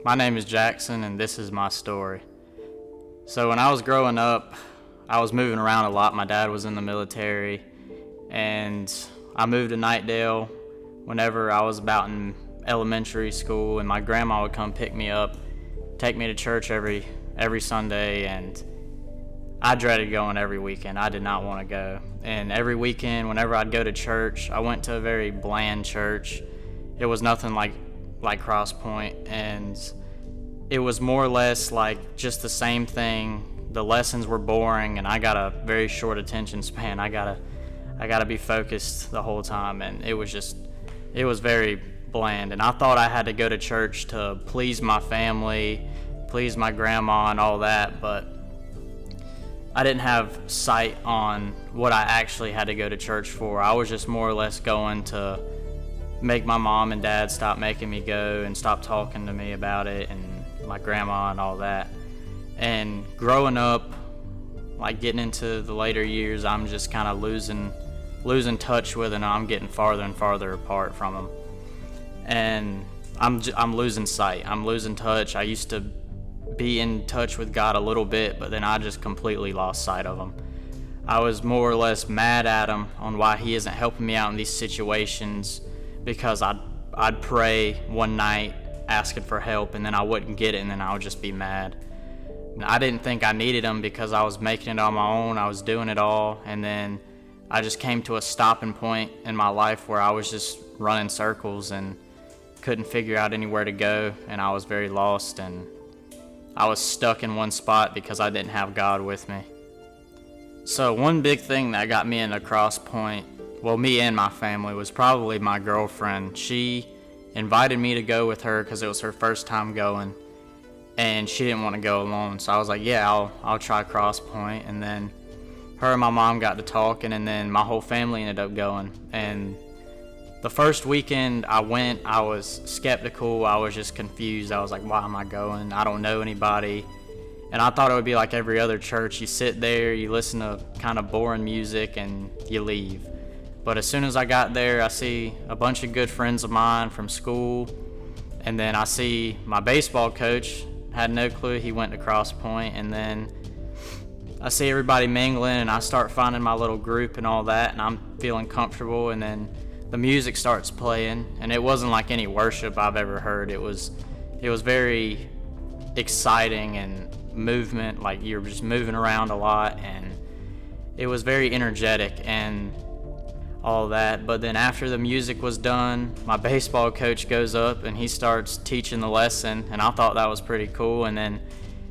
My name is Jackson, and this is my story. So when I was growing up, I was moving around a lot. My dad was in the military, and I moved to Knightdale whenever I was about in elementary school, and my grandma would come pick me up, take me to church every Sunday, and I dreaded going every weekend. I did not want to go. And every weekend, whenever I'd go to church, I went to a very bland church. It was nothing like Cross Point, and it was more or less like just the same thing. The lessons were boring, and I got a very short attention span. I gotta be focused the whole time, and it was very bland. And I thought I had to go to church to please my family, please my grandma and all that, but I didn't have sight on what I actually had to go to church for. I was just more or less going to make my mom and dad stop making me go and stop talking to me about it, and my grandma and all that. And growing up, like getting into the later years, I'm just kind of losing touch with it, and I'm getting farther and farther apart from them. And I'm losing sight. I'm losing touch. I used to be in touch with God a little bit, but then I just completely lost sight of him. I was more or less mad at him on why he isn't helping me out in these situations, because I'd pray one night asking for help, and then I wouldn't get it, and then I would just be mad. And I didn't think I needed him because I was making it on my own. I was doing it all, and then I just came to a stopping point in my life where I was just running circles and couldn't figure out anywhere to go, and I was very lost, and I was stuck in one spot because I didn't have God with me. So one big thing that got me into Cross Point, well, me and my family, was probably my girlfriend. She invited me to go with her because it was her first time going, and she didn't want to go alone. So I was like, yeah, I'll try Cross Point. And then her and my mom got to talking, and then my whole family ended up going. And the first weekend I went, I was skeptical. I was just confused. I was like, why am I going? I don't know anybody. And I thought it would be like every other church. You sit there, you listen to kind of boring music, and you leave. But as soon as I got there, I see a bunch of good friends of mine from school, and then I see my baseball coach, had no clue he went to Cross Point, and then I see everybody mingling, and I start finding my little group and all that, and I'm feeling comfortable, and then the music starts playing, and it wasn't like any worship I've ever heard. It was very exciting and movement, like you're just moving around a lot, and it was very energetic and all that. But then after the music was done, my baseball coach goes up and he starts teaching the lesson, and I thought that was pretty cool. And then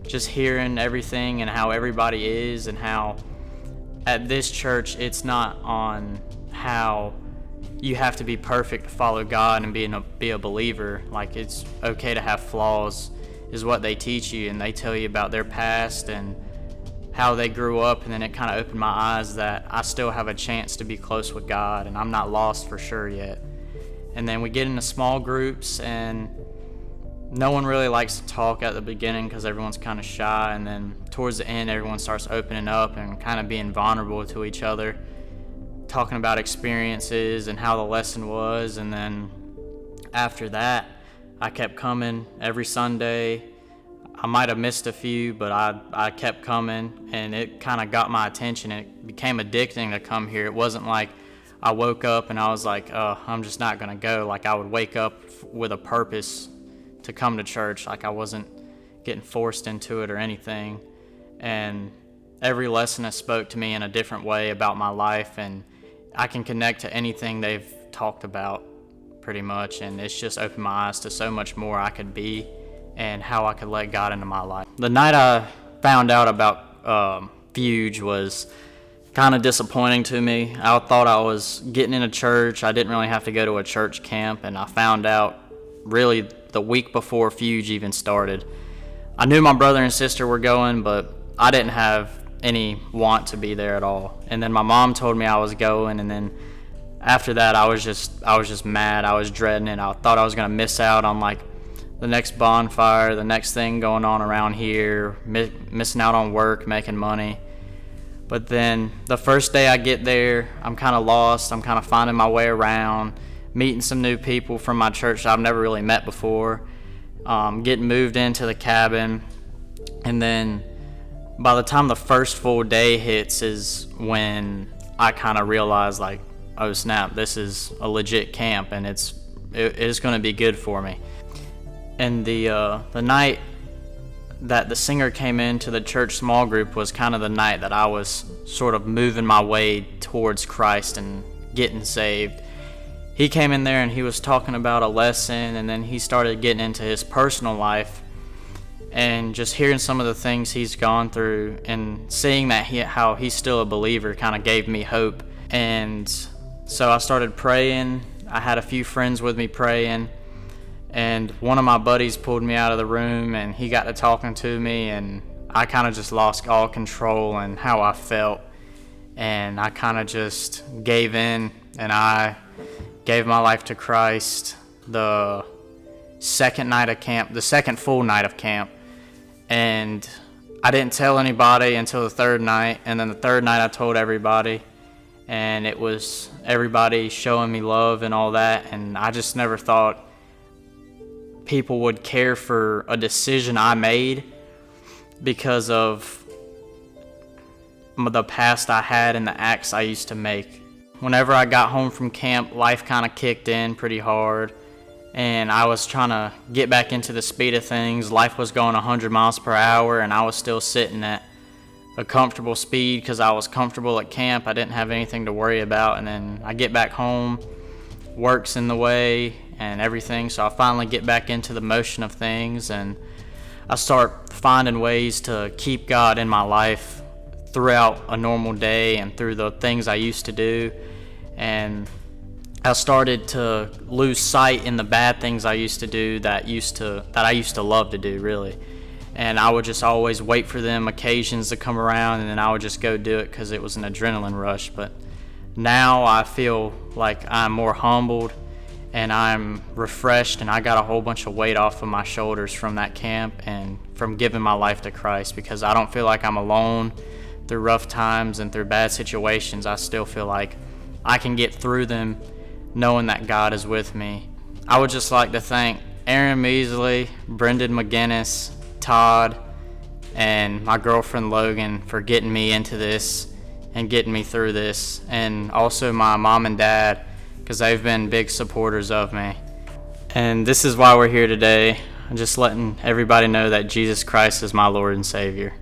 just hearing everything and how everybody is, and how at this church it's not on how you have to be perfect to follow God and be a believer. Like, it's okay to have flaws is what they teach you, and they tell you about their past and how they grew up, and then it kind of opened my eyes that I still have a chance to be close with God, and I'm not lost for sure yet. And then we get into small groups, and no one really likes to talk at the beginning because everyone's kind of shy, and then towards the end everyone starts opening up and kind of being vulnerable to each other, talking about experiences and how the lesson was. And then after that, I kept coming every Sunday. I might have missed a few, but I kept coming, and it kind of got my attention. It became addicting to come here. It wasn't like I woke up and I was like, I'm just not going to go. Like, I would wake up with a purpose to come to church. Like, I wasn't getting forced into it or anything. And every lesson has spoke to me in a different way about my life, and I can connect to anything they've talked about pretty much. And it's just opened my eyes to so much more I could be, and how I could let God into my life. The night I found out about Fuge was kind of disappointing to me. I thought I was getting into church. I didn't really have to go to a church camp, and I found out really the week before Fuge even started. I knew my brother and sister were going, but I didn't have any want to be there at all. And then my mom told me I was going, and then after that I was just mad. I was dreading it. I thought I was going to miss out on like the next bonfire, the next thing going on around here, missing out on work, making money. But then the first day I get there, I'm kind of lost. I'm kind of finding my way around, meeting some new people from my church that I've never really met before. getting moved into the cabin. And then by the time the first full day hits is when I kind of realized, like, oh snap, this is a legit camp, and it's going to be good for me. And the night that the singer came into the church small group was kind of the night that I was sort of moving my way towards Christ and getting saved. He came in there and he was talking about a lesson, and then he started getting into his personal life, and just hearing some of the things he's gone through and seeing that how he's still a believer kind of gave me hope. And so I started praying. I had a few friends with me praying, and one of my buddies pulled me out of the room, and he got to talking to me, and I kind of just lost all control and how I felt, and I kind of just gave in, and I gave my life to Christ the second night of camp, the second full night of camp. And I didn't tell anybody until the third night, and then the third night I told everybody, and it was everybody showing me love and all that. And I just never thought people would care for a decision I made because of the past I had and the acts I used to make. Whenever I got home from camp, life kind of kicked in pretty hard, and I was trying to get back into the speed of things. Life was going 100 miles per hour, and I was still sitting at a comfortable speed because I was comfortable at camp. I didn't have anything to worry about. And then I get back home, work's in the way and everything, so I finally get back into the motion of things, and I start finding ways to keep God in my life throughout a normal day and through the things I used to do. And I started to lose sight in the bad things I used to do that I used to love to do, really. And I would just always wait for them occasions to come around, and then I would just go do it because it was an adrenaline rush. But now I feel like I'm more humbled and I'm refreshed, and I got a whole bunch of weight off of my shoulders from that camp and from giving my life to Christ, because I don't feel like I'm alone through rough times and through bad situations. I still feel like I can get through them knowing that God is with me. I would just like to thank Aaron Measley, Brendan McGinnis, Todd, and my girlfriend Logan for getting me into this and getting me through this, and also my mom and dad, because they've been big supporters of me. And this is why we're here today. I'm just letting everybody know that Jesus Christ is my Lord and Savior.